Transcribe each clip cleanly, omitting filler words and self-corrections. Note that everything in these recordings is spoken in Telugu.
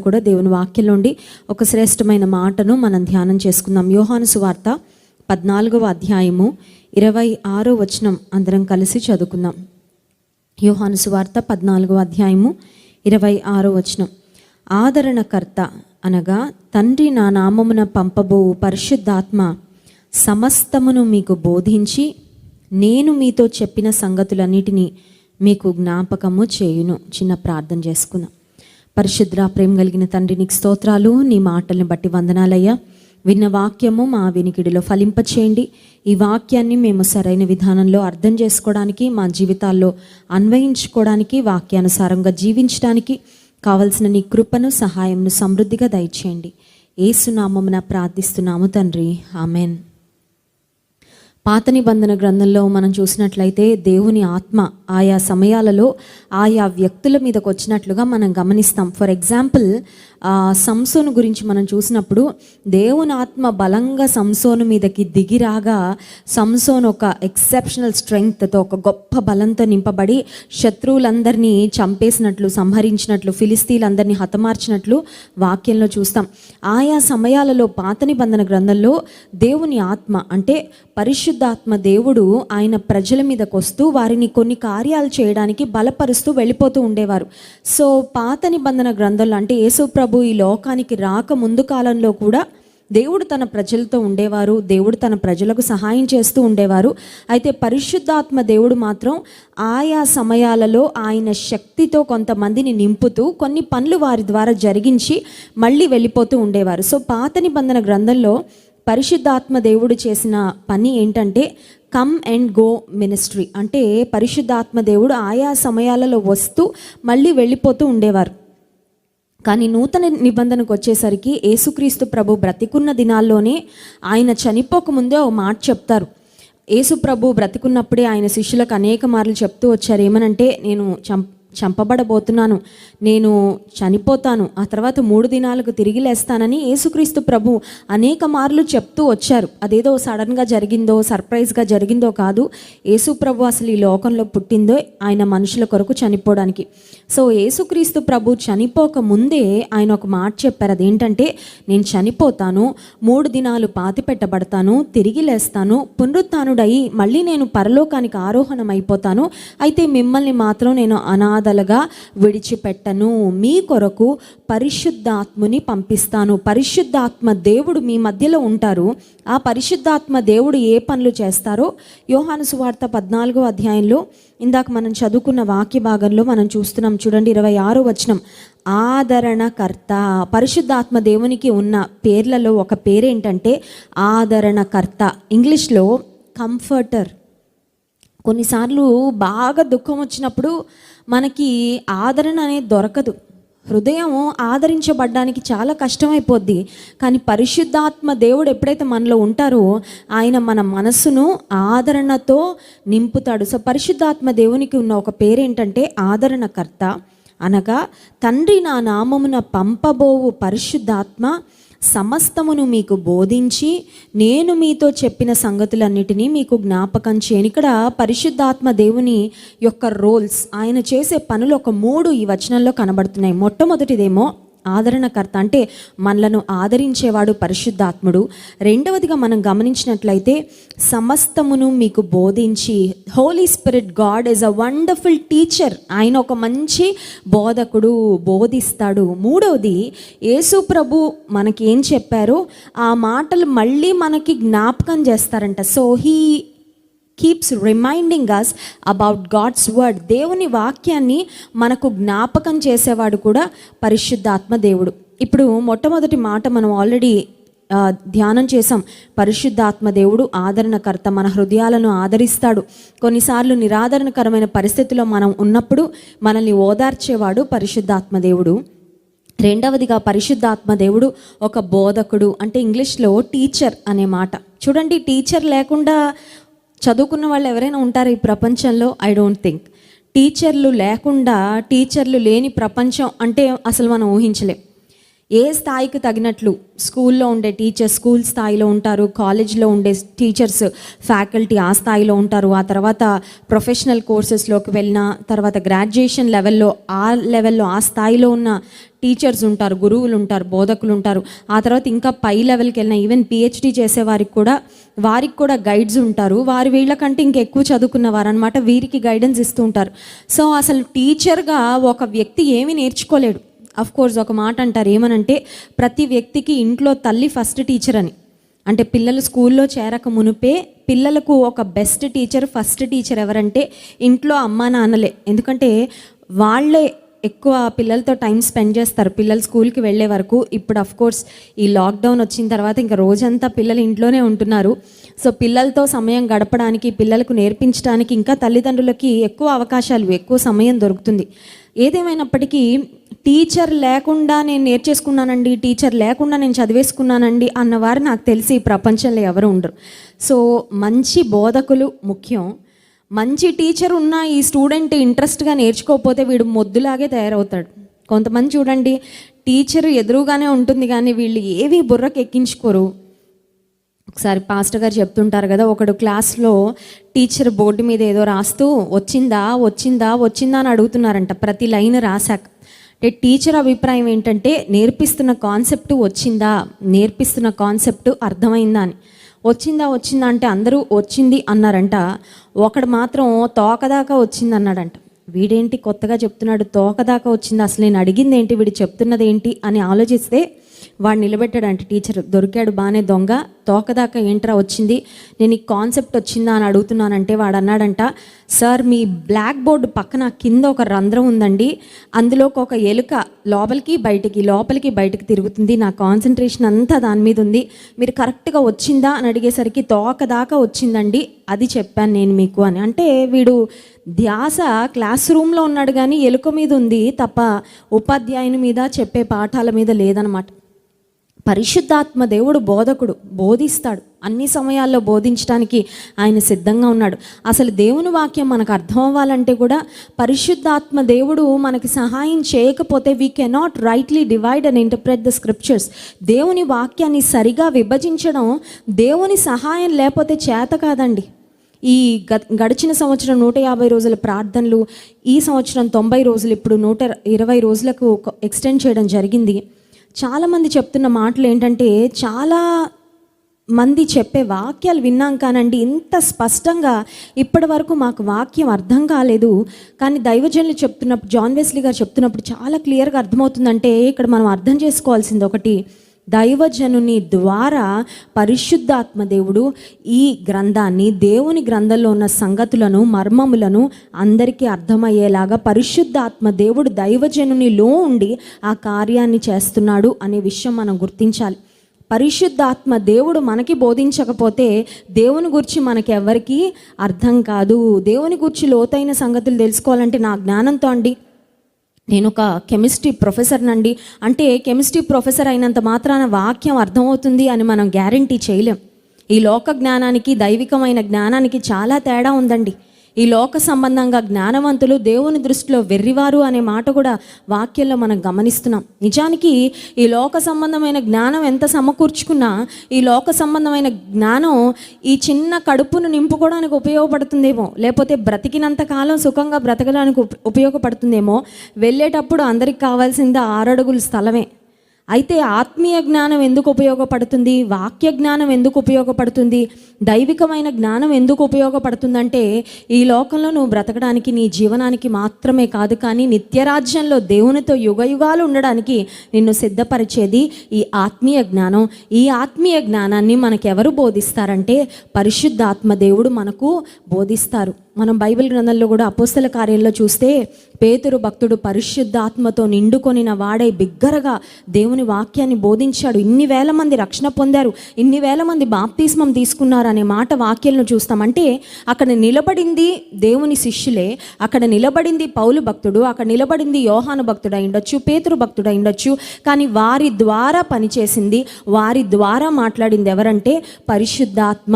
కూడా దేవుని వాక్యం నుండి ఒక శ్రేష్టమైన మాటను మనం ధ్యానం చేసుకుందాం. యోహాను సువార్త 14వ అధ్యాయము 26వ వచనం అందరం కలిసి చదువుకుందాం. యోహాను సువార్త 14వ అధ్యాయము 26వ వచనం. ఆదరణకర్త అనగా తండ్రి నా నామమున పంపబోవు పరిశుద్ధాత్మ సమస్తమును మీకు బోధించి నేను మీతో చెప్పిన సంగతులన్నిటినీ మీకు జ్ఞాపకము చేయును. చిన్న ప్రార్థన చేసుకుందాం. పరిశుద్ర ప్రేమ కలిగిన తండ్రి, నీకు స్తోత్రాలు. నీ మాటలను బట్టి వందనాలయ్యా. విన్న వాక్యము మా వినికిడిలో ఫలింపచేయండి. ఈ వాక్యాన్ని మేము సరైన విధానంలో అర్థం చేసుకోవడానికి, మా జీవితాల్లో అన్వయించుకోవడానికి, వాక్యానుసారంగా జీవించడానికి కావలసిన నీ కృపను సహాయంను సమృద్ధిగా దయచేయండి. యేసునామమున ప్రార్థిస్తున్నాము తండ్రి, ఆమెన్. పాత నిబంధన గ్రంథంలో మనం చూసినట్లయితే దేవుని ఆత్మ ఆయా సమయాలలో ఆయా వ్యక్తుల మీదకి వచ్చినట్లుగా మనం గమనిస్తాం. ఫర్ ఎగ్జాంపుల్, సంసోను గురించి మనం చూసినప్పుడు దేవుని ఆత్మ బలంగా సంసోను మీదకి దిగిరాగా సంసోను ఒక ఎక్సెప్షనల్ స్ట్రెంగ్త్తో, ఒక గొప్ప బలంతో నింపబడి శత్రువులందరినీ చంపేసినట్లు, సంహరించినట్లు, ఫిలిస్తీన్లందరినీ హతమార్చినట్లు వాక్యంలో చూస్తాం. ఆయా సమయాలలో పాత నిబంధన గ్రంథంలో దేవుని ఆత్మ అంటే పరిశుద్ధాత్మ దేవుడు ఆయన ప్రజల మీదకి వస్తూ వారిని కొన్ని కార్యాలు చేయడానికి బలపరుస్తూ వెళ్ళిపోతూ ఉండేవారు. సో పాత నిబంధన గ్రంథంలో అంటే యేసు ప్రభు ఈ లోకానికి రాక ముందు కాలంలో కూడా దేవుడు తన ప్రజలతో ఉండేవారు. దేవుడు తన ప్రజలకు సహాయం చేస్తూ ఉండేవారు. అయితే పరిశుద్ధాత్మ దేవుడు మాత్రం ఆయా సమయాలలో ఆయన శక్తితో కొంతమందిని నింపుతూ కొన్ని పనులు వారి ద్వారా జరిగించి మళ్ళీ వెళ్ళిపోతూ ఉండేవారు. సో పాత నిబంధన గ్రంథంలో పరిశుద్ధాత్మ దేవుడు చేసిన పని ఏంటంటే కమ్ అండ్ గో మినిస్ట్రీ. అంటే పరిశుద్ధాత్మ దేవుడు ఆయా సమయాలలో వస్తూ మళ్ళీ వెళ్ళిపోతూ ఉండేవారు. కానీ నూతన నిబంధనకు వచ్చేసరికి యేసుక్రీస్తు ప్రభు బ్రతికున్న దినాల్లోనే ఆయన చనిపోకముందే ఓ మాట చెప్తారు. యేసు ప్రభు బ్రతికున్నప్పుడే ఆయన శిష్యులకు అనేక మార్లు చెప్తూ వచ్చారు. ఏమనంటే, నేను చంపబడబోతున్నాను, నేను చనిపోతాను, ఆ తర్వాత 3 దినాలకు తిరిగి లేస్తానని యేసుక్రీస్తు ప్రభు అనేక మార్లు చెప్తూ వచ్చారు. అదేదో సడన్గా జరిగిందో, సర్ప్రైజ్గా జరిగిందో కాదు. యేసు ప్రభు అసలు ఈ లోకంలో పుట్టిందో ఆయన మనుషుల కొరకు చనిపోవడానికి. సో యేసుక్రీస్తు ప్రభు చనిపోక ముందే ఆయన ఒక మాట చెప్పారు. అదేంటంటే, నేను చనిపోతాను, 3 దినాలు పాతి పెట్టబడతాను, తిరిగి లేస్తాను, పునరుత్థానుడై మళ్ళీ నేను పరలోకానికి ఆరోహణం అయిపోతాను. అయితే మిమ్మల్ని మాత్రం నేను అనాథలుగా విడిచిపెట్టను, మీ కొరకు పరిశుద్ధాత్ముని పంపిస్తాను. పరిశుద్ధాత్మ దేవుడు మీ మధ్యలో ఉంటారు. ఆ పరిశుద్ధాత్మ దేవుడు ఏ పనులు చేస్తారో యోహాను సువార్త 14వ అధ్యాయంలో ఇందాక మనం చదువుకున్న వాక్య భాగంలో మనం చూస్తున్నాం. చూడండి, 26వ వచనం. ఆదరణకర్త. పరిశుద్ధాత్మ దేవునికి ఉన్న పేర్లలో ఒక పేరేంటంటే ఆదరణకర్త. ఇంగ్లీష్లో కంఫర్టర్. కొన్నిసార్లు బాగా దుఃఖం వచ్చినప్పుడు మనకి ఆదరణ అనేది దొరకదు. హృదయం ఆదరించబడ్డానికి చాలా కష్టమైపోద్ది. కానీ పరిశుద్ధాత్మ దేవుడు ఎప్పుడైతే మనలో ఉంటారో ఆయన మన మనస్సును ఆదరణతో నింపుతాడు. సో పరిశుద్ధాత్మ దేవునికి ఉన్న ఒక పేరేంటంటే ఆదరణకర్త. అనగా తండ్రి నా నామమున పంపబోవు పరిశుద్ధాత్మ సమస్తమును మీకు బోధించి నేను మీతో చెప్పిన సంగతులన్నిటినీ మీకు జ్ఞాపకం చేయను. ఇక్కడ పరిశుద్ధాత్మ దేవుని యొక్క రోల్స్, ఆయన చేసే పనులు ఒక 3 ఈ వచనంలో కనబడుతున్నాయి. మొట్టమొదటిదేమో ఆదరణకర్త, అంటే మనలను ఆదరించేవాడు పరిశుద్ధాత్ముడు. రెండవదిగా మనం గమనించినట్లయితే సమస్తమును మీకు బోధించి, Holy Spirit God is a wonderful teacher. ఆయన ఒక మంచి బోధకుడు, బోధిస్తాడు. మూడవది, యేసు ప్రభు మనకి ఏం చెప్పారో ఆ మాటలు మళ్ళీ మనకి జ్ఞాపకం చేస్తారంట. So he keeps reminding us about God's word. దేవుని వాక్యాన్ని మనకు జ్ఞాపకం చేసేవాడు కూడా పరిశుద్ధాత్మ దేవుడు. ఇప్పుడు మొట్టమొదటి మాట మనం ఆల్రెడీ ధ్యానం చేసాం. పరిశుద్ధాత్మ దేవుడు ఆదరణకర్త, మన హృదయాలను ఆదరిస్తాడు. కొన్నిసార్లు నిరాదరణకరమైన పరిస్థితిలో మనం ఉన్నప్పుడు మనల్ని ఓదార్చేవాడు పరిశుద్ధాత్మ దేవుడు. రెండవదిగా పరిశుద్ధాత్మ దేవుడు ఒక బోధకుడు, అంటే ఇంగ్లీష్లో టీచర్ అనే మాట. చూడండి, టీచర్ లేకుండా చదువుకున్న వాళ్ళు ఎవరైనా ఉంటారు ఈ ప్రపంచంలో? I don't think. టీచర్లు లేని ప్రపంచం అంటే అసలు మనం ఊహించలేం. ఏ స్థాయికి తగినట్లు స్కూల్లో ఉండే టీచర్స్ స్కూల్ స్థాయిలో ఉంటారు, కాలేజ్లో ఉండే టీచర్స్ ఫ్యాకల్టీ ఆ స్థాయిలో ఉంటారు. ఆ తర్వాత ప్రొఫెషనల్ కోర్సెస్లోకి వెళ్ళిన తర్వాత గ్రాడ్యుయేషన్ లెవెల్లో ఆ స్థాయిలో ఉన్న టీచర్స్ ఉంటారు, గురువులు ఉంటారు, బోధకులు ఉంటారు. ఆ తర్వాత ఇంకా పై లెవెల్కి వెళ్ళిన ఈవెన్ పిహెచ్డి చేసే వారికి కూడా గైడ్స్ ఉంటారు. వారు వీళ్ళకంటే ఇంకా ఎక్కువ చదువుకున్న వారు అనమాట, వీరికి గైడెన్స్ ఇస్తూ ఉంటారు. సో అసలు టీచర్గా ఒక వ్యక్తి ఏమీ నేర్చుకోలేడు. అఫ్ కోర్స్ ఒక మాట అంటారు, ఏమనంటే ప్రతి వ్యక్తికి ఇంట్లో తల్లి ఫస్ట్ టీచర్ అని. అంటే పిల్లలు స్కూల్లో చేరక మునిపే పిల్లలకు ఒక బెస్ట్ టీచర్, ఫస్ట్ టీచర్ ఎవరంటే ఇంట్లో అమ్మా నాన్నలే. ఎందుకంటే వాళ్ళే ఎక్కువ పిల్లలతో టైం స్పెండ్ చేస్తారు పిల్లలు స్కూల్కి వెళ్ళే వరకు. ఇప్పుడు అఫ్ కోర్స్ ఈ లాక్డౌన్ వచ్చిన తర్వాత ఇంకా రోజంతా పిల్లలు ఇంట్లోనే ఉంటున్నారు. సో పిల్లలతో సమయం గడపడానికి, పిల్లలకు నేర్పించడానికి ఇంకా తల్లిదండ్రులకి ఎక్కువ అవకాశాలు, ఎక్కువ సమయం దొరుకుతుంది. ఏదేమైనప్పటికీ టీచర్ లేకుండా నేను నేర్చేసుకున్నానండి, టీచర్ లేకుండా నేను చదివేసుకున్నానండి అన్నవారు నాకు తెలిసి ఈ ప్రపంచంలో ఎవరు ఉండరు. సో మంచి బోధకులు ముఖ్యం. మంచి టీచర్ ఉన్న ఈ స్టూడెంట్ ఇంట్రెస్ట్గా నేర్చుకోకపోతే వీడు మొద్దులాగే తయారవుతాడు. కొంతమంది చూడండి, టీచర్ ఎదురుగానే ఉంటుంది కానీ వీళ్ళు ఏవి బుర్రకు ఎక్కించుకోరు. ఒకసారి పాస్టర్ గారు చెప్తుంటారు కదా, ఒకడు క్లాస్లో టీచర్ బోర్డు మీద ఏదో రాస్తూ వచ్చిందా వచ్చిందా వచ్చిందా అని అడుగుతున్నారంట ప్రతి లైన్ రాశాక. అంటే టీచర్ అభిప్రాయం ఏంటంటే నేర్పిస్తున్న కాన్సెప్ట్ వచ్చిందా, నేర్పిస్తున్న కాన్సెప్ట్ అర్థమైందా అని. వచ్చిందా వచ్చిందా అంటే అందరూ వచ్చింది అన్నారంట. ఒకడు మాత్రం తోకదాకా వచ్చింది అన్నాడంట. వీడేంటి కొత్తగా చెప్తున్నాడు, తోకదాకా వచ్చింది, అసలు నేను అడిగింది ఏంటి, వీడు చెప్తున్నది ఏంటి అని ఆలోచిస్తే వాడు నిలబెట్టాడంట టీచర్. దొరికాడు బాగానే దొంగ, తోకదాకా ఏంట్రా వచ్చింది, నేను ఈ కాన్సెప్ట్ వచ్చిందా అని అడుగుతున్నానంటే వాడు అన్నాడంట, సార్ మీ బ్లాక్ బోర్డు పక్కన కింద ఒక రంధ్రం ఉందండి, అందులోకి ఒక ఎలుక లోపలికి బయటికి తిరుగుతుంది, నా కాన్సన్ట్రేషన్ అంతా దాని మీద ఉంది, మీరు కరెక్ట్గా వచ్చిందా అని అడిగేసరికి తోకదాకా వచ్చిందండి, అది చెప్పాను నేను మీకు అని. అంటే వీడు ధ్యాస క్లాస్ రూమ్లో ఉన్నాడు కానీ ఎలుక మీద ఉంది తప్ప ఉపాధ్యాయుని మీద, చెప్పే పాఠాల మీద లేదనమాట. పరిశుద్ధాత్మ దేవుడు బోధకుడు, బోధిస్తాడు, అన్ని సమయాల్లో బోధించడానికి ఆయన సిద్ధంగా ఉన్నాడు. అసలు దేవుని వాక్యం మనకు అర్థం అవ్వాలంటే కూడా పరిశుద్ధాత్మ దేవుడు మనకి సహాయం చేయకపోతే we cannot rightly divide and interpret the scriptures. దేవుని వాక్యాన్ని సరిగా విభజించడం దేవుని సహాయం లేకపోతే చేత కాదండి. ఈ గడిచిన సంవత్సరం 150 రోజుల ప్రార్థనలు, ఈ సంవత్సరం 90 రోజులు, ఇప్పుడు 120 రోజులకు ఎక్స్టెండ్ చేయడం జరిగింది. చాలామంది చెప్తున్న మాటలు ఏంటంటే, చాలా మంది చెప్పే వాక్యాలు విన్నాం కానండి ఇంత స్పష్టంగా ఇప్పటి వరకు మాకు వాక్యం అర్థం కాలేదు. కానీ దైవజనులు చెప్తున్నప్పుడు, జాన్ వెస్లీ గారు చెప్తున్నప్పుడు చాలా క్లియర్గా అర్థమవుతుందంటే ఇక్కడ మనం అర్థం చేసుకోవాల్సింది ఒకటి, దైవజనుని ద్వారా పరిశుద్ధాత్మ దేవుడు ఈ గ్రంథాన్ని, దేవుని గ్రంథంలో ఉన్న సంగతులను, మర్మములను అందరికీ అర్థమయ్యేలాగా పరిశుద్ధాత్మ దేవుడు దైవజనునిలో ఉండి ఆ కార్యాన్ని చేస్తున్నాడు అనే విషయం మనం గుర్తించాలి. పరిశుద్ధాత్మ దేవుడు మనకి బోధించకపోతే దేవుని గురించి మనకి ఎవరికీ అర్థం కాదు. దేవుని గురించి లోతైన సంగతులు తెలుసుకోవాలంటే నా జ్ఞానంతో అండి, నేను ఒక కెమిస్ట్రీ ప్రొఫెసర్నండి అంటే కెమిస్ట్రీ ప్రొఫెసర్ అయినంత మాత్రాన వాక్యం అర్థమవుతుంది అని మనం గ్యారంటీ చేయలేం. ఈ లోక జ్ఞానానికి, దైవికమైన జ్ఞానానికి చాలా తేడా ఉందండి. ఈ లోక సంబంధంగా జ్ఞానవంతులు దేవుని దృష్టిలో వెర్రివారు అనే మాట కూడా వాక్యంలో మనం గమనిస్తున్నాం. నిజానికి ఈ లోక సంబంధమైన జ్ఞానం ఎంత సమకూర్చుకున్నా ఈ లోక సంబంధమైన జ్ఞానం ఈ చిన్న కడుపును నింపుకోవడానికి ఉపయోగపడుతుందేమో, లేకపోతే బ్రతికినంత కాలం సుఖంగా బ్రతకడానికి ఉపయోగపడుతుందేమో. వెళ్ళేటప్పుడు అందరికి కావాల్సింది 6 అడుగుల స్థలమే. అయితే ఆత్మీయ జ్ఞానం ఎందుకు ఉపయోగపడుతుంది, వాక్య జ్ఞానం ఎందుకు ఉపయోగపడుతుంది, దైవికమైన జ్ఞానం ఎందుకు ఉపయోగపడుతుందంటే ఈ లోకంలో నువ్వు బ్రతకడానికి, నీ జీవనానికి మాత్రమే కాదు, కానీ నిత్యరాజ్యంలో దేవునితో యుగయుగాలు ఉండడానికి నిన్ను సిద్ధపరిచేది ఈ ఆత్మీయ జ్ఞానం. ఈ ఆత్మీయ జ్ఞానాన్ని మనకెవరు బోధిస్తారంటే పరిశుద్ధాత్మ దేవుడు మనకు బోధిస్తారు. మనం బైబిల్ గ్రంథంలో కూడా అపోస్తల కార్యాల్లో చూస్తే పేతురు భక్తుడు పరిశుద్ధాత్మతో నిండుకొనిన వాడై బిగ్గరగా దేవుని వాక్యాన్ని బోధించాడు. ఇన్ని వేల మంది రక్షణ పొందారు, ఇన్ని వేల మంది బాప్తిస్మం తీసుకున్నారు అనే మాట వాక్యాలను చూస్తాం. అంటే అక్కడ నిలబడింది దేవుని శిష్యులే, అక్కడ నిలబడింది పౌలు భక్తుడు, అక్కడ నిలబడింది యోహాను భక్తుడు అయి ఉండొచ్చు, పేతురు భక్తుడు అయి ఉండొచ్చు. కానీ వారి ద్వారా పనిచేసింది, వారి ద్వారా మాట్లాడింది ఎవరంటే పరిశుద్ధాత్మ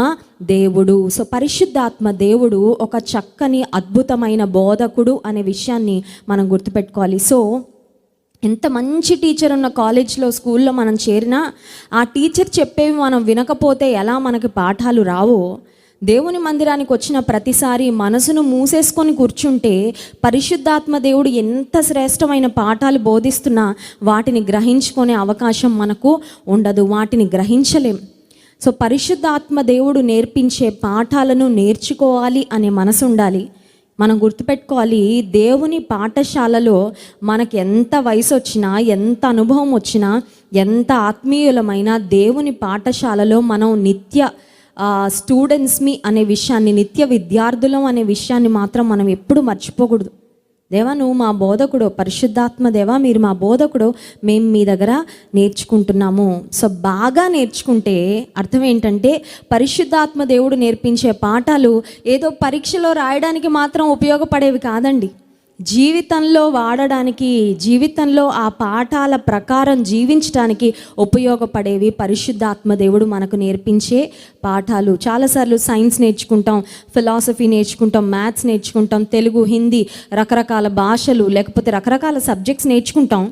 దేవుడు. సో పరిశుద్ధాత్మ దేవుడు ఒక చక్కని అద్భుతమైన బోధకుడు అనే విషయాన్ని మనం గుర్తుపెట్టుకోవాలి. సో ఎంత మంచి టీచర్ ఉన్న కాలేజ్లో, స్కూల్లో మనం చేరినా ఆ టీచర్ చెప్పేవి మనం వినకపోతే ఎలా మనకి పాఠాలు రావో, దేవుని మందిరానికి వచ్చిన ప్రతిసారి మనసును మూసేసుకొని కూర్చుంటే పరిశుద్ధాత్మ దేవుడు ఎంత శ్రేష్టమైన పాఠాలు బోధిస్తున్నా వాటిని గ్రహించుకునే అవకాశం మనకు ఉండదు, వాటిని గ్రహించలేం. సో పరిశుద్ధాత్మ దేవుడు నేర్పించే పాఠాలను నేర్చుకోవాలి అనే మనసు ఉండాలి. మనం గుర్తుపెట్టుకోవాలి, దేవుని పాఠశాలలో మనకి ఎంత వయసు వచ్చినా, ఎంత అనుభవం వచ్చినా, ఎంత ఆత్మీయులమైన దేవుని పాఠశాలలో మనం నిత్య స్టూడెంట్స్మి అనే విషయాన్ని, నిత్య విద్యార్థులం అనే విషయాన్ని మాత్రం మనం ఎప్పుడు మర్చిపోకూడదు. దేవా నువ్వు మా బోధకుడు, పరిశుద్ధాత్మ దేవా మీరు మా బోధకుడు, మేము మీ దగ్గర నేర్చుకుంటున్నాము. సో బాగా నేర్చుకుంటే అర్థం ఏంటంటే పరిశుద్ధాత్మ దేవుడు నేర్పించే పాఠాలు ఏదో పరీక్షలో రాయడానికి మాత్రం ఉపయోగపడేవి కాదండి. జీవితంలో వాడడానికి, జీవితంలో ఆ పాఠాల ప్రకారం జీవించడానికి ఉపయోగపడేవి పరిశుద్ధాత్మ దేవుడు మనకు నేర్పించే పాఠాలు. చాలాసార్లు సైన్స్ నేర్చుకుంటాం, ఫిలాసఫీ నేర్చుకుంటాం, మ్యాథ్స్ నేర్చుకుంటాం, తెలుగు, హిందీ, రకరకాల భాషలు లేకపోతే రకరకాల సబ్జెక్ట్స్ నేర్చుకుంటాం.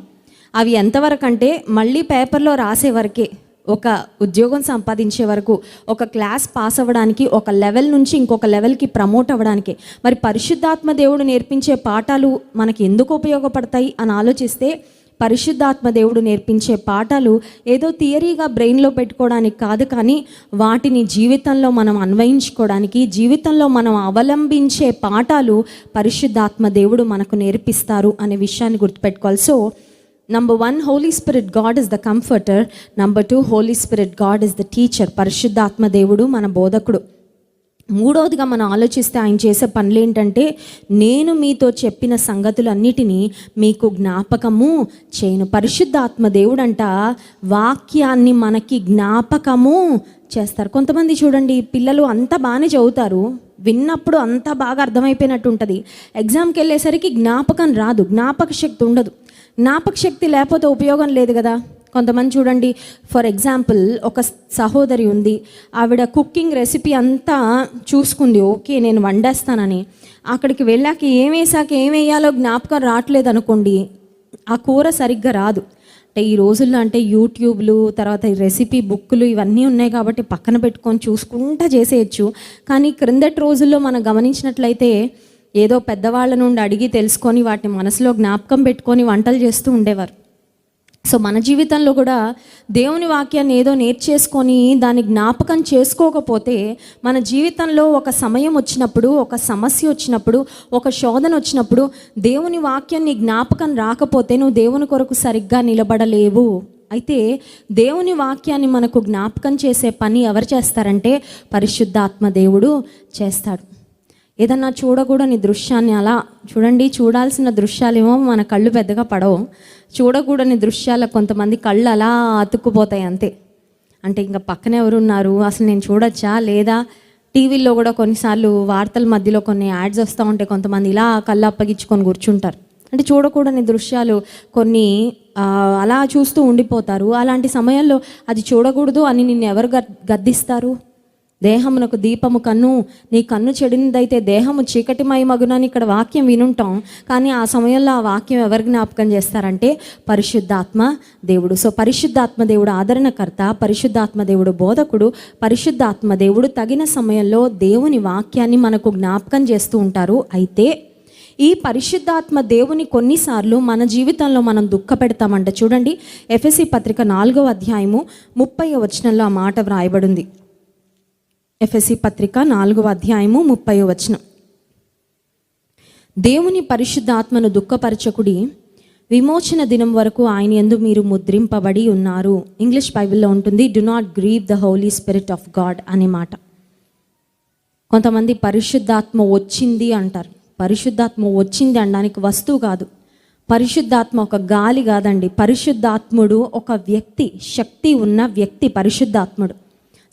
అవి ఎంతవరకు అంటే మళ్ళీ పేపర్లో రాసే వరకే, ఒక ఉద్యోగం సంపాదించే వరకు, ఒక క్లాస్ పాస్ అవ్వడానికి, ఒక లెవెల్ నుంచి ఇంకొక లెవెల్కి ప్రమోట్ అవ్వడానికి. మరి పరిశుద్ధాత్మ దేవుడు నేర్పించే పాఠాలు మనకి ఎందుకు ఉపయోగపడతాయి అని ఆలోచిస్తే, పరిశుద్ధాత్మ దేవుడు నేర్పించే పాఠాలు ఏదో థియరీగా బ్రెయిన్లో పెట్టుకోవడానికి కాదు, కానీ వాటిని జీవితంలో మనం అన్వయించుకోవడానికి, జీవితంలో మనం అవలంబించే పాఠాలు పరిశుద్ధాత్మ దేవుడు మనకు నేర్పిస్తారు అనే విషయాన్ని గుర్తుపెట్టుకోవాలి. So Number 1, Holy Spirit God is the comforter. Number 2, Holy Spirit God is the teacher. పరిశుద్ధాత్మ దేవుడు మన బోధకుడు. మూడవదిగా మనం ఆలోచిస్తే ఆయన చేసే పనులు ఏంటంటే, నేను మీతో చెప్పిన సంగతులన్నిటినీ మీకు జ్ఞాపకము చేయను. పరిశుద్ధాత్మ దేవుడు అంట వాక్యాన్ని మనకి జ్ఞాపకము చేస్తారు. కొంతమంది చూడండి, పిల్లలు అంతా బాగానే చదువుతారు, విన్నప్పుడు అంతా బాగా అర్థమైపోయినట్టు ఉంటుంది, ఎగ్జామ్కి వెళ్ళేసరికి జ్ఞాపకం రాదు, జ్ఞాపక శక్తి ఉండదు. జ్ఞాపక శక్తి లేకపోతే ఉపయోగం లేదు కదా. కొంతమంది చూడండి, ఫర్ ఎగ్జాంపుల్ ఒక సహోదరి ఉంది, ఆవిడ కుకింగ్ రెసిపీ అంతా చూసుకుంది, ఓకే నేను వండేస్తానని. అక్కడికి వెళ్ళాక ఏం వేయాలో జ్ఞాపకం రావట్లేదు అనుకోండి, ఆ కూర సరిగ్గా రాదు. అంటే ఈ రోజుల్లో అంటే యూట్యూబ్లు, తర్వాత ఈ రెసిపీ బుక్కులు ఇవన్నీ ఉన్నాయి కాబట్టి పక్కన పెట్టుకొని చూసుకుంటా చేసేయచ్చు. కానీ క్రిందటి రోజుల్లో మనం గమనించినట్లయితే ఏదో పెద్దవాళ్ళ నుండి అడిగి తెలుసుకొని వాటిని మనసులో జ్ఞాపకం పెట్టుకొని వంటలు చేస్తూ ఉండేవారు. సో మన జీవితంలో కూడా దేవుని వాక్యాన్ని ఏదో నేర్చేసుకొని దాన్ని జ్ఞాపకం చేసుకోకపోతే, మన జీవితంలో ఒక సమయం వచ్చినప్పుడు, ఒక సమస్య వచ్చినప్పుడు, ఒక శోధన వచ్చినప్పుడు దేవుని వాక్యాన్ని జ్ఞాపకం రాకపోతే నువ్వు దేవుని కొరకు సరిగ్గా నిలబడలేవు. అయితే దేవుని వాక్యాన్ని మనకు జ్ఞాపకం చేసే పని ఎవరు చేస్తారంటే పరిశుద్ధాత్మ దేవుడు చేస్తాడు. ఏదన్నా చూడకూడని దృశ్యాన్ని అలా చూడండి, చూడాల్సిన దృశ్యాలేమో మన కళ్ళు పెద్దగా పడవు, చూడకూడని దృశ్యాలకు కొంతమంది కళ్ళు అలా అతుక్కుపోతాయి అంతే. అంటే ఇంకా పక్కన ఎవరున్నారు, అసలు నేను చూడొచ్చా లేదా? టీవీల్లో కూడా కొన్నిసార్లు వార్తల మధ్యలో కొన్ని యాడ్స్ వస్తూ ఉంటే కొంతమంది ఇలా కళ్ళు అప్పగించుకొని కూర్చుంటారు. అంటే చూడకూడని దృశ్యాలు కొన్ని అలా చూస్తూ ఉండిపోతారు. అలాంటి సమయంలో అది చూడకూడదు అని నిన్ను ఎవరు గద్దిస్తారు? దేహమునకు దీపము కన్ను, నీ కన్ను చెడినదైతే దేహము చీకటిమయమగునని ఇక్కడ వాక్యం వినుంటాం. కానీ ఆ సమయంలో ఆ వాక్యం ఎవరు జ్ఞాపకం చేస్తారంటే పరిశుద్ధాత్మ దేవుడు. సో పరిశుద్ధాత్మ దేవుడు ఆదరణకర్త, పరిశుద్ధాత్మ దేవుడు బోధకుడు, పరిశుద్ధాత్మ దేవుడు తగిన సమయంలో దేవుని వాక్యాన్ని మనకు జ్ఞాపకం చేస్తూ ఉంటారు. అయితే ఈ పరిశుద్ధాత్మ దేవుని కొన్నిసార్లు మన జీవితంలో మనం దుఃఖ పెడతామంట. చూడండి, ఎఫెసీ పత్రిక 4వ అధ్యాయము 30వ వచనంలో ఆ మాట వ్రాయబడింది. ఎఫెసీ పత్రిక 4వ అధ్యాయము 30వ వచనం, దేవుని పరిశుద్ధాత్మను దుఃఖపరచకుడి, విమోచన దినం వరకు ఆయన యందు మీరు ముద్రింపబడి ఉన్నారు. ఇంగ్లీష్ బైబిల్లో ఉంటుంది, do not grieve the Holy Spirit of God అనే మాట. కొంతమంది పరిశుద్ధాత్మ వచ్చింది అంటారు. పరిశుద్ధాత్మ వచ్చింది అనడానికి వస్తువు కాదు, పరిశుద్ధాత్మ ఒక గాలి కాదండి. పరిశుద్ధాత్ముడు ఒక వ్యక్తి, శక్తి ఉన్న వ్యక్తి పరిశుద్ధాత్ముడు.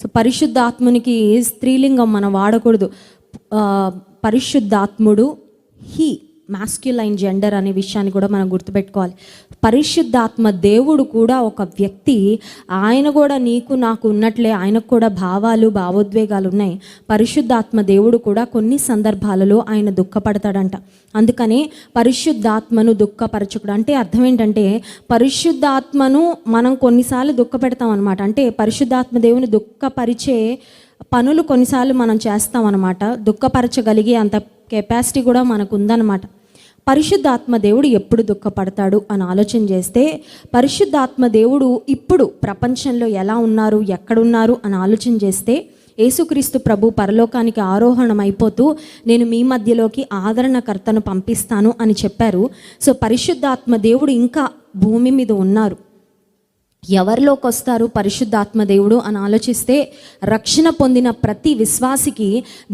సో పరిశుద్ధాత్మునికి స్త్రీలింగం మనం వాడకూడదు. పరిశుద్ధాత్ముడు హీ, మాస్క్యులైన్ జెండర్ అనే విషయాన్ని కూడా మనం గుర్తుపెట్టుకోవాలి. పరిశుద్ధాత్మ దేవుడు కూడా ఒక వ్యక్తి. ఆయన కూడా నీకు నాకు ఉన్నట్లే ఆయనకు కూడా భావాలు, భావోద్వేగాలు ఉన్నాయి. పరిశుద్ధాత్మ దేవుడు కూడా కొన్ని సందర్భాలలో ఆయన దుఃఖపడతాడంట. అందుకనే పరిశుద్ధాత్మను దుఃఖపరచకుడు అంటే అర్థం ఏంటంటే, పరిశుద్ధాత్మను మనం కొన్నిసార్లు దుఃఖపెడతాం అనమాట. అంటే పరిశుద్ధాత్మ దేవుని దుఃఖపరిచే పనులు కొన్నిసార్లు మనం చేస్తాం అన్నమాట. దుఃఖపరచగలిగే అంత కెపాసిటీ కూడా మనకు ఉందన్నమాట. పరిశుద్ధాత్మ దేవుడు ఎప్పుడు దుఃఖపడతాడు అని ఆలోచన చేస్తే, పరిశుద్ధాత్మ దేవుడు ఇప్పుడు ప్రపంచంలో ఎలా ఉన్నారు, ఎక్కడున్నారు అని ఆలోచన చేస్తే, యేసుక్రీస్తు ప్రభు పరలోకానికి ఆరోహణం అయిపోతూ నేను మీ మధ్యలోకి ఆదరణకర్తను పంపిస్తాను అని చెప్పారు. సో పరిశుద్ధాత్మ దేవుడు ఇంకా భూమి మీద ఉన్నారు. ఎవరిలోకి వస్తారు పరిశుద్ధాత్మ దేవుడు అని ఆలోచిస్తే, రక్షణ పొందిన ప్రతి విశ్వాసికి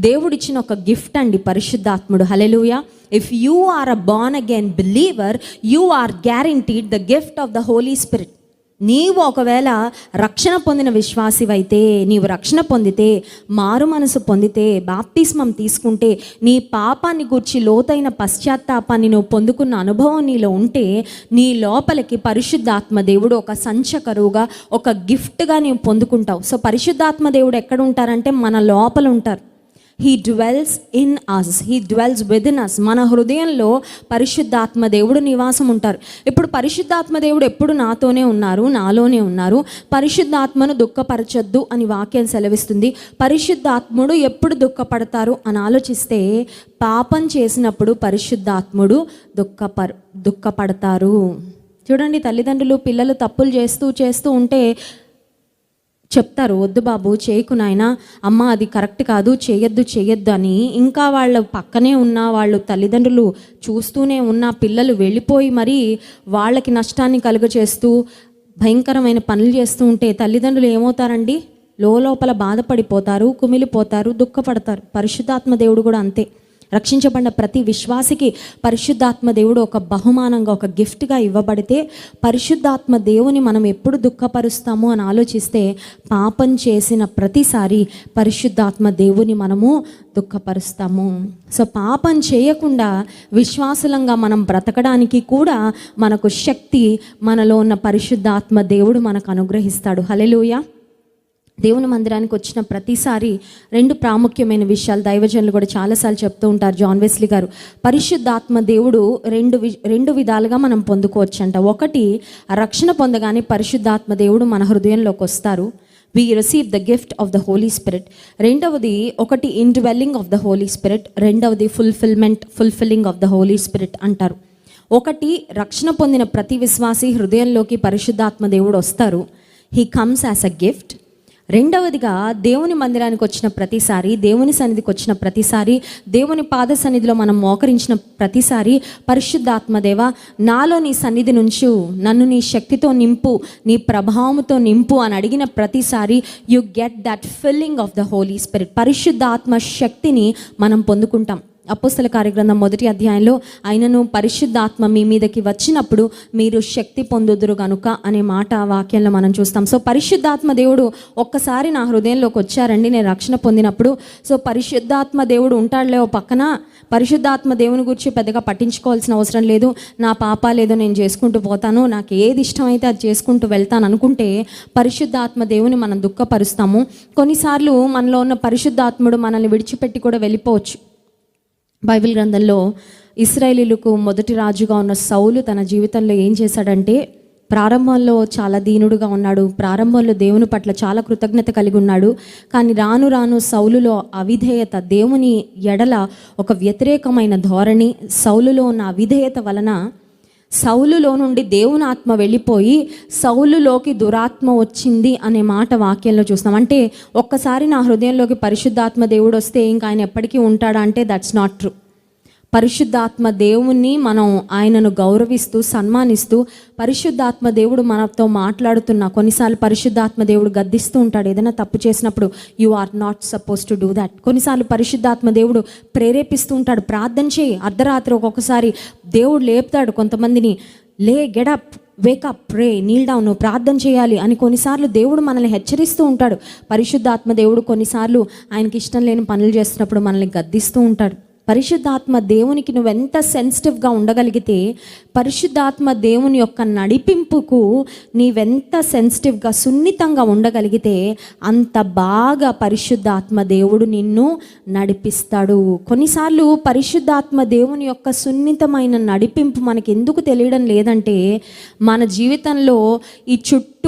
దేవుడిచ్చిన ఒక గిఫ్ట్ అండి పరిశుద్ధాత్ముడు. Hallelujah. If you are a born again believer, you are guaranteed the gift of the Holy Spirit. నీవు ఒకవేళ రక్షణ పొందిన విశ్వాసివైతే, నీవు రక్షణ పొందితే, మారు మనసు పొందితే, బాప్తిస్మం తీసుకుంటే, నీ పాపాన్ని గూర్చి లోతైన పశ్చాత్తాపాన్ని నువ్వు పొందుకున్న అనుభవం నీలో ఉంటే, నీ లోపలికి పరిశుద్ధాత్మ దేవుడు ఒక సంచకరువుగా, ఒక గిఫ్ట్గా నీవు పొందుకుంటావు. సో పరిశుద్ధాత్మ దేవుడు ఎక్కడ ఉంటారంటే మన లోపల ఉంటారు. He dwells in us, he dwells within us. మన హృదయంలో పరిశుద్ధాత్మ దేవుడు నివాసం ఉంటారు. ఇప్పుడు పరిశుద్ధాత్మ దేవుడు ఎప్పుడు నాతోనే ఉన్నారు, నాలోనే ఉన్నారు. పరిశుద్ధాత్మను దుఃఖపరచొద్దు అని వాక్యం సెలవిస్తుంది. పరిశుద్ధాత్ముడు ఎప్పుడు దుఃఖపడతారు అని ఆలోచిస్తే, పాపం చేసినప్పుడు పరిశుద్ధాత్ముడు దుఃఖపడతారు. చూడండి, తల్లిదండ్రులు పిల్లలు తప్పులు చేస్తూ ఉంటే చెప్తారు, వద్దు బాబు చేయకు నాయనా, అమ్మ అది కరెక్ట్ కాదు, చేయొద్దు అని. ఇంకా వాళ్ళ పక్కనే ఉన్న వాళ్ళు తల్లిదండ్రులు చూస్తూనే ఉన్న పిల్లలు వెళ్ళిపోయి మరి వాళ్ళకి నష్టాన్ని కలుగచేస్తూ భయంకరమైన పనులు చేస్తూ ఉంటే తల్లిదండ్రులు ఏమవుతారండి? లోపల బాధపడిపోతారు, కుమిలిపోతారు, దుఃఖపడతారు. పరిశుద్ధాత్మ దేవుడు కూడా అంతే. రక్షించబడిన ప్రతి విశ్వాసికి పరిశుద్ధాత్మ దేవుడు ఒక బహుమానంగా, ఒక గిఫ్ట్గా ఇవ్వబడితే, పరిశుద్ధాత్మ దేవుని మనం ఎప్పుడు దుఃఖపరుస్తాము అని ఆలోచిస్తే, పాపం చేసిన ప్రతిసారి పరిశుద్ధాత్మ దేవుని మనము దుఃఖపరుస్తాము. సో పాపం చేయకుండా విశ్వాసులంగా మనం బ్రతకడానికి కూడా మనకు శక్తి మనలో ఉన్న పరిశుద్ధాత్మ దేవుడు మనకు అనుగ్రహిస్తాడు. హల్లెలూయా. దేవుని మందిరానికి వచ్చిన ప్రతిసారి రెండు ప్రాముఖ్యమైన విషయాలు దైవజనులు కూడా చాలాసార్లు చెప్తూ ఉంటారు. జాన్ వెస్లీ గారు, పరిశుద్ధాత్మ దేవుడు రెండు విధాలుగా మనం పొందుకోవచ్చంట. ఒకటి, రక్షణ పొందగానే పరిశుద్ధాత్మ దేవుడు మన హృదయంలోకి వస్తారు. we receive the gift of the Holy Spirit. రెండవది, ఒకటి indwelling of the Holy Spirit, రెండవది fulfilling of the Holy Spirit అంటారు. ఒకటి, రక్షణ పొందిన ప్రతి విశ్వాసి హృదయంలోకి పరిశుద్ధాత్మ దేవుడు వస్తారు. he comes as a gift. రెండవదిగా, దేవుని మందిరానికి వచ్చిన ప్రతిసారి, దేవుని సన్నిధికి వచ్చిన ప్రతిసారి, దేవుని పాద సన్నిధిలో మనం మోకరించిన ప్రతిసారి, పరిశుద్ధాత్మ దేవా నాలో నీ సన్నిధి నుంచు, నన్ను నీ శక్తితో నింపు, నీ ప్రభావంతో నింపు అని అడిగిన ప్రతిసారి you get that filling of the Holy Spirit. పరిశుద్ధాత్మ శక్తిని మనం పొందుకుంటాం. అపోస్తల కార్యగ్రంథం 1వ అధ్యాయంలో, ఆయనను పరిశుద్ధాత్మ మీ మీదకి వచ్చినప్పుడు మీరు శక్తి పొందుదురు గనుక అనే మాట వాక్యంలో మనం చూస్తాం. సో పరిశుద్ధాత్మ దేవుడు ఒక్కసారి నా హృదయంలోకి వచ్చారండి నేను రక్షణ పొందినప్పుడు. సో పరిశుద్ధాత్మ దేవుడు ఉంటాడులే ఓ పక్కన, పరిశుద్ధాత్మ దేవుని గురించి పెద్దగా పట్టించుకోవాల్సిన అవసరం లేదు, నా పాపాలేదో నేను చేసుకుంటూ పోతాను, నాకు ఏది ఇష్టమైతే అది చేసుకుంటూ వెళ్తాను అనుకుంటే పరిశుద్ధాత్మ దేవుని మనం దుఃఖపరుస్తాము. కొన్నిసార్లు మనలో ఉన్న పరిశుద్ధాత్ముడు మనల్ని విడిచిపెట్టి కూడా వెళ్ళిపోవచ్చు. బైబిల్ గ్రంథంలో ఇశ్రాయేలీయులకు మొదటి రాజుగా ఉన్న సౌలు తన జీవితంలో ఏం చేశాడంటే, ప్రారంభంలో చాలా దీనుడుగా ఉన్నాడు, ప్రారంభంలో దేవుని పట్ల చాలా కృతజ్ఞత కలిగి ఉన్నాడు. కానీ రాను రాను సౌలులో అవిధేయత, దేవుని ఎడల ఒక వ్యతిరేకమైన ధోరణి, సౌలులో ఉన్న అవిధేయత వలన సౌలులో నుండి దేవుని ఆత్మ వెళ్ళిపోయి సౌలులోకి దురాత్మ వచ్చింది అనే మాట వాక్యంలో చూస్తాం. అంటే ఒక్కసారి నా హృదయంలోకి పరిశుద్ధాత్మ దేవుడు వస్తే ఇంకా ఆయన ఎప్పటికీ ఉంటాడా అంటే దట్స్ నాట్ ట్రూ. పరిశుద్ధాత్మ దేవుణ్ణి మనం ఆయనను గౌరవిస్తూ సన్మానిస్తూ, పరిశుద్ధాత్మ దేవుడు మనతో మాట్లాడుతున్నా, కొన్నిసార్లు పరిశుద్ధాత్మ దేవుడు గద్దిస్తూ ఉంటాడు ఏదైనా తప్పు చేసినప్పుడు, you are not suppose to do that. కొన్నిసార్లు పరిశుద్ధాత్మ దేవుడు ప్రేరేపిస్తూ ఉంటాడు, ప్రార్థన చేయి. అర్ధరాత్రి ఒక్కొక్కసారి దేవుడు లేపుతాడు కొంతమందిని, గెడప్, వేకప్, ప్రే, నీల్ డౌన్, నువ్వు ప్రార్థన చేయాలి అని కొన్నిసార్లు దేవుడు మనల్ని హెచ్చరిస్తూ ఉంటాడు. పరిశుద్ధాత్మ దేవుడు కొన్నిసార్లు ఆయనకి ఇష్టం లేని పనులు చేస్తున్నప్పుడు మనల్ని గద్దిస్తూ ఉంటాడు. పరిశుద్ధాత్మ దేవునికి నువ్వెంత సెన్సిటివ్గా ఉండగలిగితే, పరిశుద్ధాత్మ దేవుని యొక్క నడిపింపుకు నీవెంత సెన్సిటివ్గా, సున్నితంగా ఉండగలిగితే అంత బాగా పరిశుద్ధాత్మ దేవుడు నిన్ను నడిపిస్తాడు. కొన్నిసార్లు పరిశుద్ధాత్మ దేవుని యొక్క సున్నితమైన నడిపింపు మనకి ఎందుకు తెలియడం లేదంటే, మన జీవితంలో ఈ చుట్టూ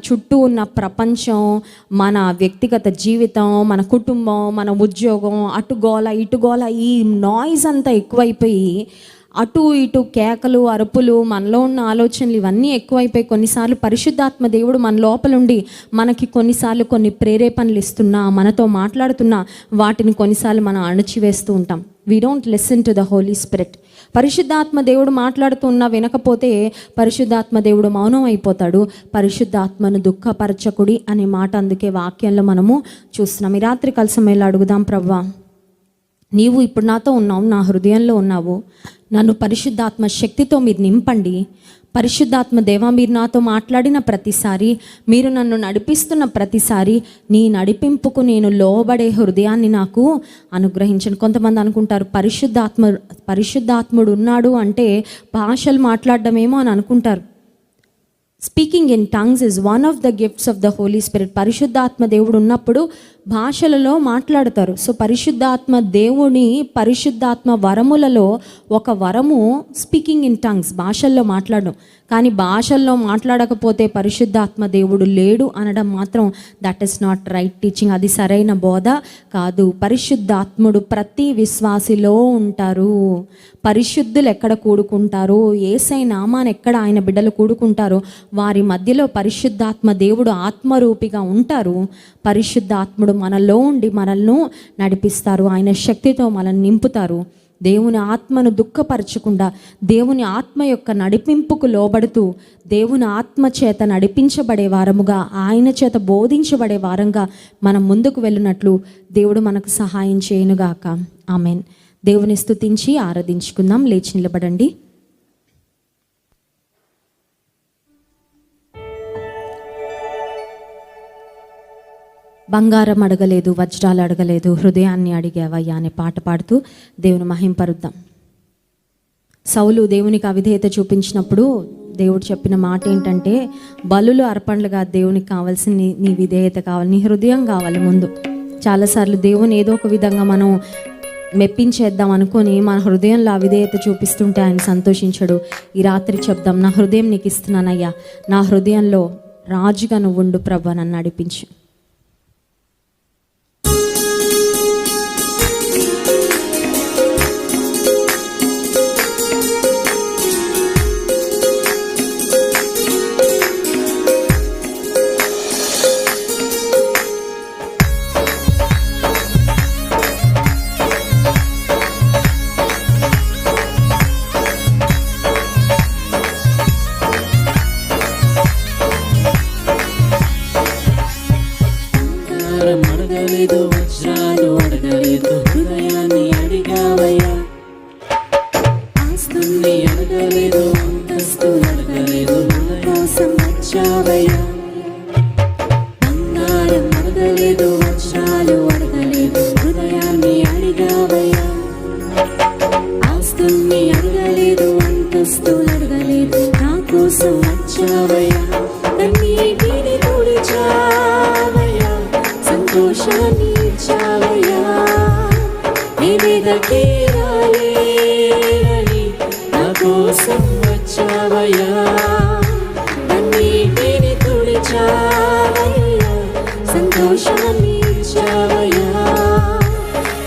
చుట్టూ ఉన్న ప్రపంచం, మన వ్యక్తిగత జీవితం, మన కుటుంబం, మన ఉద్యోగం, అటుగోల ఇటుగోల, ఈ నాయిస్ అంతా ఎక్కువైపోయి అటు ఇటు కేకలు, అరుపులు, మనలో ఉన్న ఆలోచనలు ఇవన్నీ ఎక్కువైపోయి కొన్నిసార్లు పరిశుద్ధాత్మ దేవుడు మన లోపలుండి మనకి కొన్నిసార్లు కొన్ని ప్రేరేపణలు ఇస్తున్నా, మనతో మాట్లాడుతున్నా వాటిని కొన్నిసార్లు మనం అణచివేస్తూ ఉంటాం. We don't listen to the Holy Spirit. పరిశుద్ధాత్మ దేవుడు మాట్లాడుతున్నా వినకపోతే పరిశుద్ధాత్మ దేవుడు మౌనం అయిపోతాడు. పరిశుద్ధాత్మను దుఃఖపరచకుడి అనే మాట అందుకే వాక్యంలో మనము చూస్తున్నాం. ఈ రాత్రి కాల సమయంలో అడుగుదాం, ప్రభువా నీవు ఇప్పుడు నాతో ఉన్నావు, నా హృదయంలో ఉన్నావు, నన్ను పరిశుద్ధాత్మ శక్తితో మీరు నింపండి. పరిశుద్ధాత్మ దేవా, మీరు నాతో మాట్లాడిన ప్రతిసారి, మీరు నన్ను నడిపిస్తున్న ప్రతిసారి నీ నడిపింపుకు నేను లోబడే హృదయాన్ని నాకు అనుగ్రహించండి. కొంతమంది అనుకుంటారు పరిశుద్ధాత్ముడు ఉన్నాడు అంటే భాషలు మాట్లాడడమేమో అని అనుకుంటారు. Speaking in tongues is one of the gifts of the Holy Spirit. పరిశుద్ధాత్మ దేవుడు ఉన్నప్పుడు భాషలలో మాట్లాడతారు. సో పరిశుద్ధాత్మ వరములలో ఒక వరము స్పీకింగ్ ఇన్ టంగ్స్, భాషల్లో మాట్లాడడం. కానీ భాషల్లో మాట్లాడకపోతే పరిశుద్ధాత్మ దేవుడు లేడు అనడం మాత్రం that is not right teaching. అది సరైన బోధ కాదు. పరిశుద్ధాత్ముడు ప్రతి విశ్వాసిలో ఉంటారు. పరిశుద్ధులు ఎక్కడ కూడుకుంటారో, యేసయ్య నామాన్ని ఎక్కడ ఆయన బిడ్డలు కూడుకుంటారో వారి మధ్యలో పరిశుద్ధాత్మ దేవుడు ఆత్మరూపిగా ఉంటారు. పరిశుద్ధాత్ముడు మనలో ఉండి మనల్ని నడిపిస్తారు. ఆయన శక్తితో మనల్ని నింపుతారు. దేవుని ఆత్మను దుఃఖపరచకుండా దేవుని ఆత్మ యొక్క నడిపింపుకు లోబడుతూ దేవుని ఆత్మ చేత నడిపించబడే వారముగా, ఆయన చేత బోధించబడే వారంగా మనం ముందుకు వెళ్ళినట్లు దేవుడు మనకు సహాయం చేయనుగాక. ఆమెన్. దేవుని స్తుతించి ఆరాధించుకుందాం. లేచి నిలబడండి. బంగారం అడగలేదు, వజ్రాలు అడగలేదు, హృదయాన్ని అడిగావయ్యా అనే పాట పాడుతూ దేవుని మహింపరుద్దాం. సౌలు దేవునికి అవిధేయత చూపించినప్పుడు దేవుడు చెప్పిన మాట ఏంటంటే, బలులు అర్పణలుగా దేవునికి కావాల్సిన నీ విధేయత కావాలి, నీ హృదయం కావాలి ముందు. చాలాసార్లు దేవుని ఏదో ఒక విధంగా మనం మెప్పించేద్దాం అనుకొని మన హృదయంలో అవిధేయత చూపిస్తుంటే ఆయన సంతోషించడు. ఈ రాత్రి చెప్దాం, నా హృదయం నీకు ఇస్తున్నానయ్యా, నా హృదయంలో రాజుగా నువ్వు ఉండు ప్రభు, నన్ను నడిపించు. అడగలేదు, వజ్రాలు అడగలేదు, హృదయాన్ని అడిగావయ్యా. ఆస్తుల్ని అడగలేదు, అంతస్తు అడగలేదు, నా కోసం వచ్చావయ్యా. బంగారం అడగలేదు, వజ్రాలు అడగలేదు, హృదయాన్ని అడిగావయ్యా. ఆస్తుల్ని అడగలేదు, అంతస్తు అడగలేదు, నా కోసం వచ్చావయ్యా. కన్నీటిని తుడిచావయ్యా, సంతోషాన్ని ఇచ్చావయ్యా. నీ మీదకి రాలేనని నా కోసం వచ్చావయ్యా. కన్నీటిని తుడిచావయ్యా, సంతోషాన్ని ఇచ్చావయ్యా.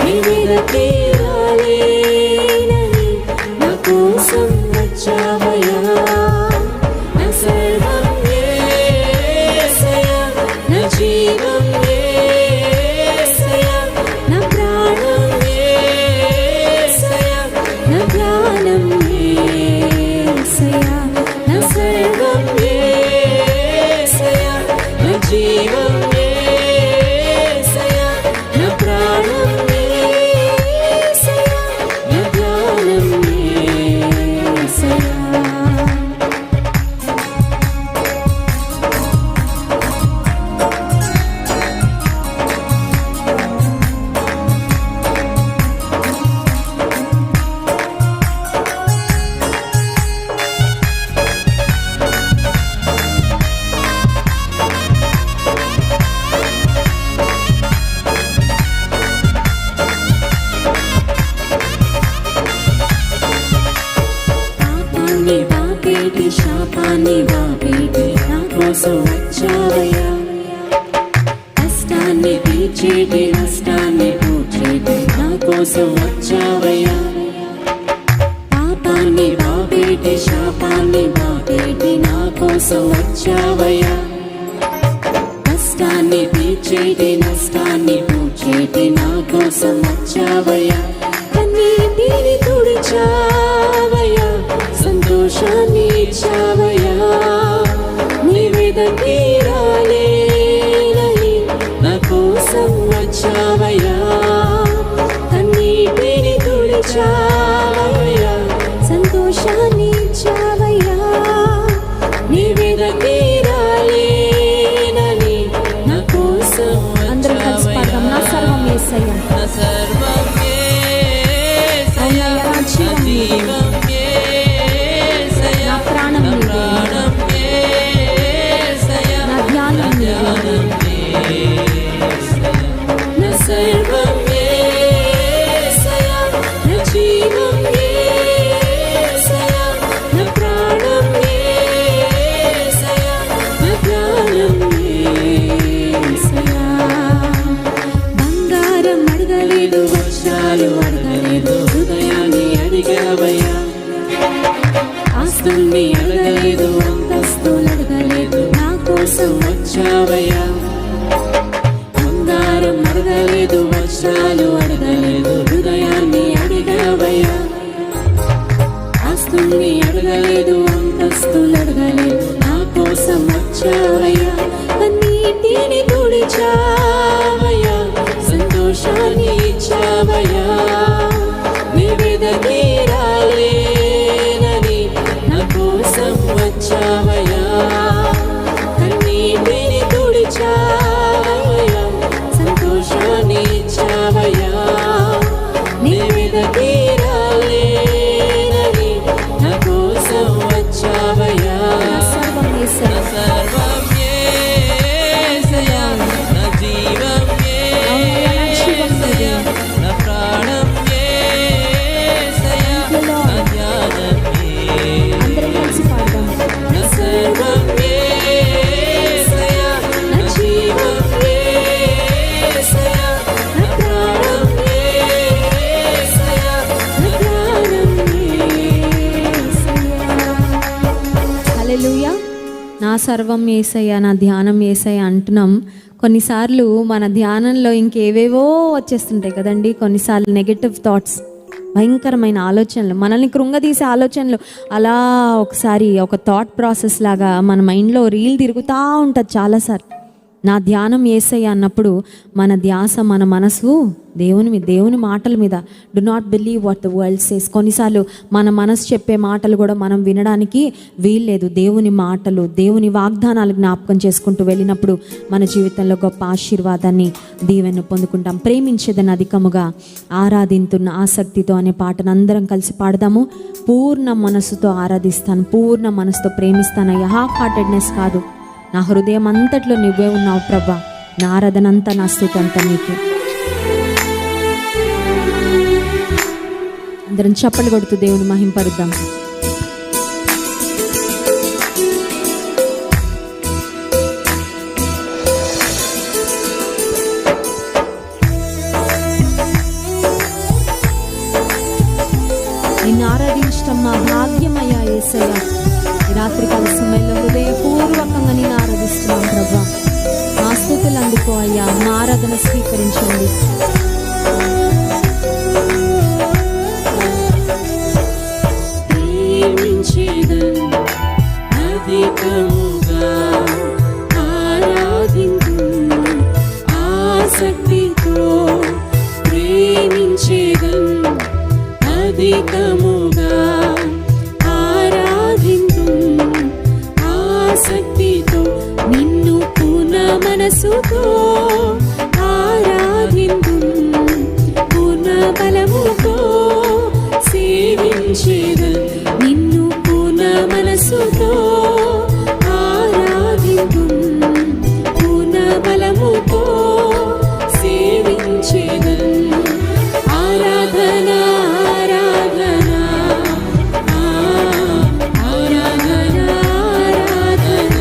నీ మీదకి రాలేనని నా కోసం వచ్చావయ్యా. నా సర్వం యేసయ్యా, నా జీవం యేసయ్యా, నా ప్రాణం యేసయ్యా, నా జ్ఞానం యేసయ్యా, నా సర్వం యేసయ్యా, నా జీవం యేసయ్యా, నా ప్రాణం యేసయ్యా, నా జ్ఞానం యేసయ్యా. వచ్చావయ్యా. కష్టాన్ని తీర్చేటి నష్టాన్ని పూడ్చేటి నా కోసం వచ్చావయ్యా. పాపాన్ని బాపేటి శాపాన్ని బాపేటి నా కోసం వచ్చావయ్యా. కష్టాన్ని తీర్చేటి నష్టాన్ని పూడ్చేటి నా కోసం వచ్చావయ్యా. కన్నీటిని తుడిచావయ్యా, సంతోషాన్ని ఇచ్చావయ్యా. నివేదకి రాలేనని నా కోసం వచ్చావయ్యా. కన్నీటిని తుడిచావయ్యా, సంతోషాన్ని ఇచ్చావయ్యా. నివేదకి రాలేనని నా కోసం అందరం కలిసి పాడదాం. నా సర్వం యేసయ్యా, నా సర్వం యేసయ్యా, నా జీవం యేసయ్యా, నా ప్రాణం నా నీవే, ప్రాణం యేసయ్యా, నా ధ్యానం నీవే. నా సర్వం యేసయ్యా, నా జీవం యేసయ్యా, నా ప్రాణం యేసయ్యా, నా ధ్యానం యేసయ్యా. బంగారం అడగలేదు, వజ్రాలు అడగలేదు, హృదయాన్ని అడిగావయ్యా. ఆస్తుల్ని అడగలేదు, అంతస్తులు అడగలేదు, నా కోసం వచ్చావయ్యా. బంగారం అడగలేదు, వజ్రాలు అడగలేదు, హృదయాన్ని అడిగావయ్యా. ఆస్తుల్ని అడగలేదు, అంతస్తులు అడగలేదు, నా కోసం వచ్చావయ్యా. కన్నీటిని తుడిచావయ్యా, సంతోషాన్ని ఇచ్చావయ్యా. నివేదకి రాలేనని నా కోసం వచ్చావయ్యా. కన్నీటిని తుడిచావయ్యా, సంతోషాన్ని ఇచ్చావయ్యా. నివేదకి రాలేనని నా కోసం వచ్చావయ్యా. నా సర్వం నా యేసయ్యా, సర్వం యేసయ్యా, నా జీవం యేసయ్యా, నా ప్రాణం యేసయ్యా, నా ధ్యానం అందరం కలిసి పాడదాం. నా సర్వం యేసయ్యా, నా జీవం యేసయ్యా, నా ప్రాణం యేసయ్యా, నా ధ్యానం యేసయ్యా. హల్లెలూయా. నా సర్వం యేసయ్యా, నా ధ్యానం యేసయ్యా అంటున్నాం. కొన్నిసార్లు మన ధ్యానంలో ఇంకేవేవో వచ్చేస్తుంటాయి కదండి. కొన్నిసార్లు నెగటివ్ థాట్స్, భయంకరమైన ఆలోచనలు, మనల్ని కృంగదీసే ఆలోచనలు అలా ఒకసారి ఒక థాట్ ప్రాసెస్ లాగా మన మైండ్లో రీల్ తిరుగుతూ ఉంటుంది చాలాసార్లు. నా ధ్యానం యేసయ్యా అన్నప్పుడు మన ధ్యాస, మన మనసు దేవుని మాటల మీద. Do not believe what the world says. కొన్నిసార్లు మన మనసు చెప్పే మాటలు కూడా మనం వినడానికి వీల్లేదు. దేవుని మాటలు, దేవుని వాగ్దానాలు జ్ఞాపకం చేసుకుంటూ వెళ్ళినప్పుడు మన జీవితంలో గొప్ప ఆశీర్వాదాన్ని, దీవెనను పొందుకుంటాం. ప్రేమించేదని అధికముగా ఆరాధింతున్న ఆసక్తితో అనే పాటను అందరం కలిసి పాడదాము. పూర్ణ మనసుతో ఆరాధిస్తాను, పూర్ణ మనసుతో ప్రేమిస్తానయ్యా. హాఫ్ హార్టెడ్నెస్ కాదు. నా హృదయం అంతట్లో నువ్వే ఉన్నావు ప్రభా. నా ఆరాధన అంతా, నా స్థితి అంతా నీకే. అందరం చప్పలు కొడుతూ దేవుని మహింపరుద్దాం. నిన్ను ఆరాధించటం మా భాగ్యమయ్యా యేసయ్యా. ఈ రాత్రికాల సమయంలో హృదయపూర్వకంగా నేను ఆరాధిస్తున్నాం ప్రభా. మా స్తుతులు అందుకో అయ్యా, మా ఆరాధన స్వీకరించండి. ప్రేమించేదన్ అధికముగా ఆరాధింతున్ ఆసక్తితో. ప్రేమించేదన్ అధికముగా ఆరాధింతున్ ఆసక్తితో. నిన్ను పూర్ణ మనసుతో ఆరాధింతున్ పూర్ణ బలముతో సేవించేదన్. నిన్ను పూర్ణ మనసుతో ఆరాధింతున్ పూర్ణ బలముతో సేవించేదన్. ఆరాధన ఆరాధన ఆరాధన ఆరాధన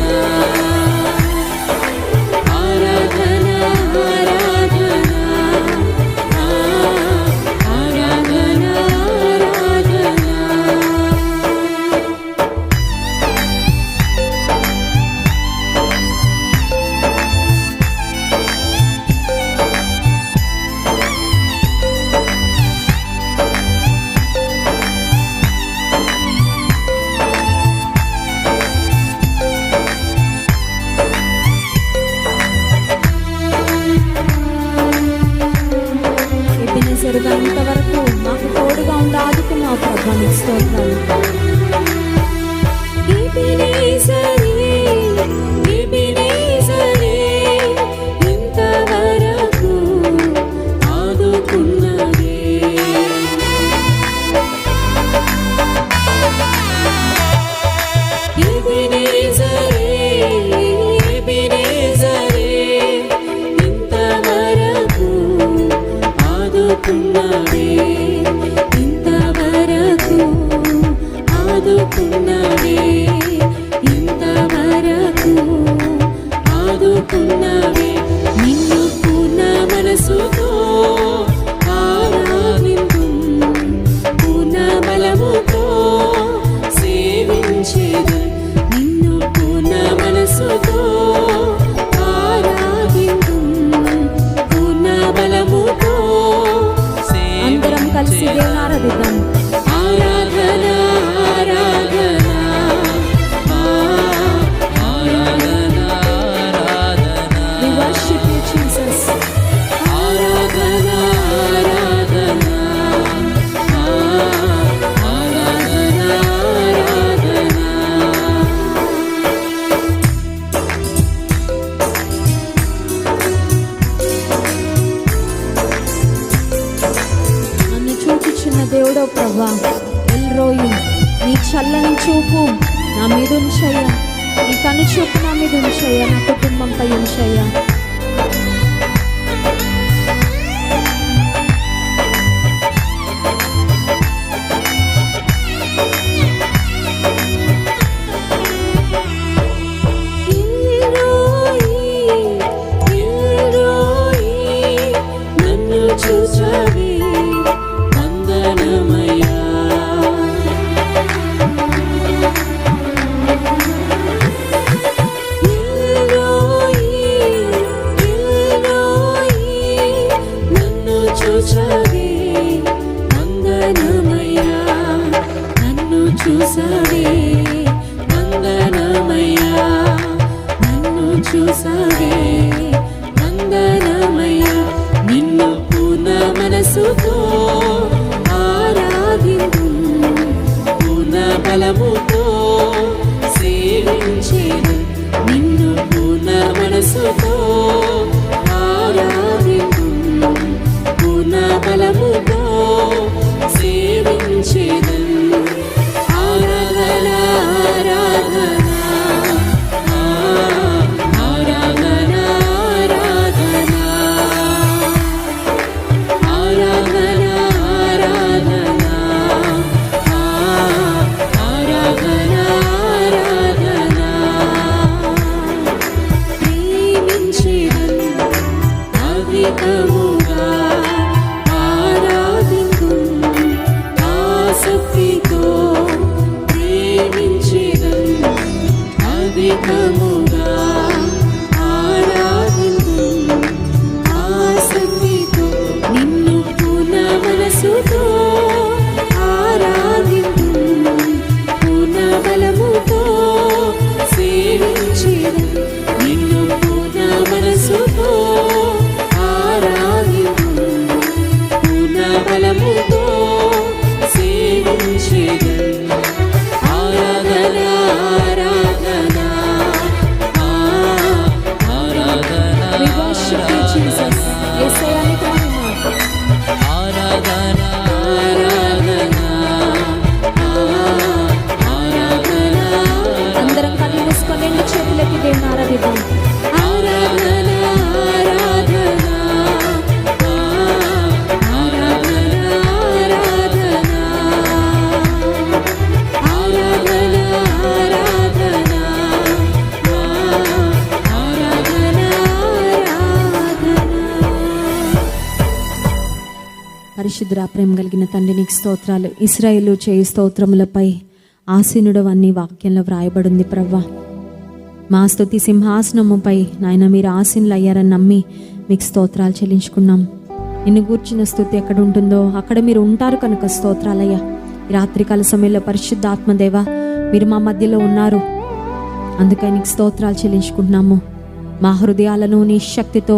స్తోత్రాలు. ఎబెనేజరే, ఎబెనేజరే, ఇంతవరకు ఆదుకున్నదే. ఎబెనేజరే, ఎబెనేజరే, ఇంతవరకు ఆదుకున్నదే. ఇంతవరకు ఆదుకున్నదే. ఇంతవరకు ఆదుకున్నవే. నిన్ను పూర్ణ మనసుతో ఆరాధింతుము, పూర్ణ బలముతో సేవించెదను. నిన్ను పూర్ణ మనసుతో ఆరాధింతుము, పూర్ణ బలముతో అందరం కలిసి దేవుని ఆరాధిద్దాం. ఆరాధన ఆరాధన ఆరాధన ఆరాధన. We worship you, Jesus. ఆరాధన ఆరాధన ఆరాధన ఆరాధన. నన్ను చూచుచున్న దేవుడో ప్రభా, ఎల్రోయి, నీ చల్లని చూపు నా మీద ఉంచయ్యా, నీ కను చూపు నా మీద ఉంచయ్యా, నా కుటుంబంపై ఉంచయ్యా. నన్ను చూసావే వందనమయ్యా. నన్ను చూసావే వందనమయ్యా. నన్ను చూసావే వందనమయ్యా. నన్ను చూసావే వందనమయ్యా. నిన్ను పూర్ణ మనసుతో ఆరాధింతుము, పూర్ణ బలముతో సేవించెదను. నిన్ను పూర్ణ మనసుతో ఆరాధింతుము, పూర్ణ బలముతో సేవించెదను. ఆరాధన ఆరాధన ఆరాధన ఆరాధన ఆరాధన ఆరాధన ఆరాధన ఆరాధన. ప్రేమించెదను అధికముగా, ఆరాధింతుము ఆసక్తితో. ప్రేమించెదను అధికముగా, ఆరాధింతుము ఆసక్తితో. నిన్ను పూర్ణ మనసుతో ఆరాధింతుము, పూర్ణ బలముతో సేవించెదను. నిన్ను పూర్ణ మనసుతో ఆరాధింతుము, పూర్ణ బలముతో సేవించెదను. ఆరాధన ఆరాధన ఆరాధన. We worship you, Jesus. యేసయ్యా, నీకు మహిమ. ఆరాధన ఆరాధన ఆరాధన. అందరం కళ్ళు మూసుకొని రెండు చేతులకి దేవుని ఆరాధిద్దాం. ఆరాధన ఆరాధన ఆరాధన ఆరాధన ఆరాధన ఆరాధన ఆరాధన ఆరాధన. పరిశుద్ధుడా, ప్రేమ కలిగిన తండ్రి, నీకు స్తోత్రాలు. ఇశ్రాయేలు చేయి స్తోత్రములపై ఆసీనుడు అన్ని వాక్యంలో వ్రాయబడింది ప్రవ్వా. మా స్తుతి సింహాసనముపై నాయన మీరు ఆసీనులు అయ్యారని నమ్మి మీకు స్తోత్రాలు చెల్లించుకున్నాం. నిన్ను గూర్చిన స్తుతి ఎక్కడ ఉంటుందో అక్కడ మీరు ఉంటారు కనుక స్తోత్రాలయ్యా. ఈ రాత్రికాల సమయంలో పరిశుద్ధాత్మదేవ మీరు మా మధ్యలో ఉన్నారు, అందుకని నీకు స్తోత్రాలు చెల్లించుకుంటున్నాము. మా హృదయాలను నీ శక్తితో,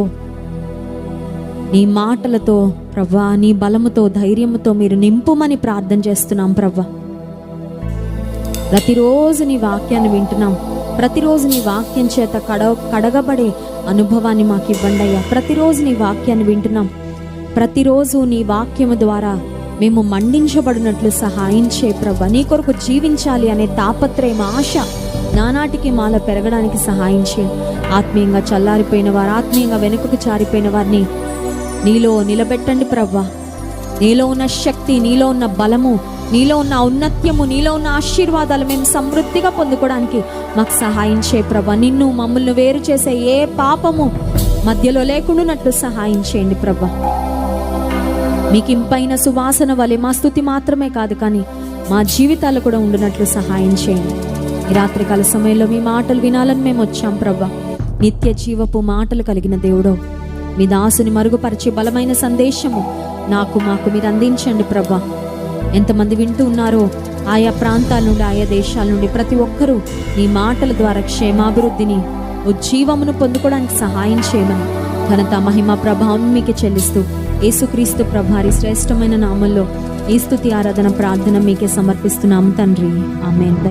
నీ మాటలతో ప్రవ్వా, నీ బలముతో, ధైర్యముతో మీరు నింపుమని ప్రార్థన చేస్తున్నాం ప్రవ్వా. ప్రతిరోజు నీ వాక్యాన్ని వింటున్నాం. ప్రతిరోజు నీ వాక్యం చేత కడగబడే అనుభవాన్ని మాకు ఇవ్వండి అయ్యా. ప్రతిరోజు నీ వాక్యాన్ని వింటున్నాం. ప్రతిరోజు నీ వాక్యము ద్వారా మేము మండించబడినట్లు సహాయం చేయ ప్రభా. నీ కొరకు జీవించాలి అనే తాపత్రయం, ఆశ నానాటికి మాలో పెరగడానికి సహాయం చేయ. ఆత్మీయంగా చల్లారిపోయిన వారు, ఆత్మీయంగా వెనుకకు చారిపోయిన వారిని నీలో నిలబెట్టండి ప్రభా. నీలో ఉన్న శక్తి, నీలో ఉన్న బలము, నీలో ఉన్న ఔన్నత్యము, నీలో ఉన్న ఆశీర్వాదాలు మేము సమృద్ధిగా పొందుకోవడానికి మాకు సహాయం చేయ ప్రభా. నిన్ను మమ్మల్ని వేరు చేసే ఏ పాపము మధ్యలో లేకుండానట్లు సహాయం చేయండి ప్రభా. మీకు ఇంపైన సువాసన వలె మా స్తుతి మాత్రమే కాదు కానీ మా జీవితాలు కూడా ఉండినట్లు సహాయం చేయండి. ఈ రాత్రికాల సమయంలో మీ మాటలు వినాలని మేము వచ్చాం ప్రభా. నిత్య జీవపు మాటలు కలిగిన దేవుడో, మీ దాసుని మరుగుపరిచే బలమైన సందేశము మాకు మీరు అందించండి ప్రభా. ఎంతమంది వింటూ ఉన్నారో ఆయా ప్రాంతాల నుండి, ఆయా దేశాల నుండి ప్రతి ఒక్కరూ నీ మాటల ద్వారా క్షేమాభివృద్ధిని, ఉజ్జీవమును పొందుకోవడానికి సహాయం చేయమని ఘనత, మహిమ, ప్రభావం మీకు చెల్లిస్తూ యేసుక్రీస్తు ప్రభారి శ్రేష్టమైన నామంలో ఈ స్తుతి, ఆరాధన, ప్రార్థన మీకే సమర్పిస్తున్నాం తండ్రి. ఆమేన్.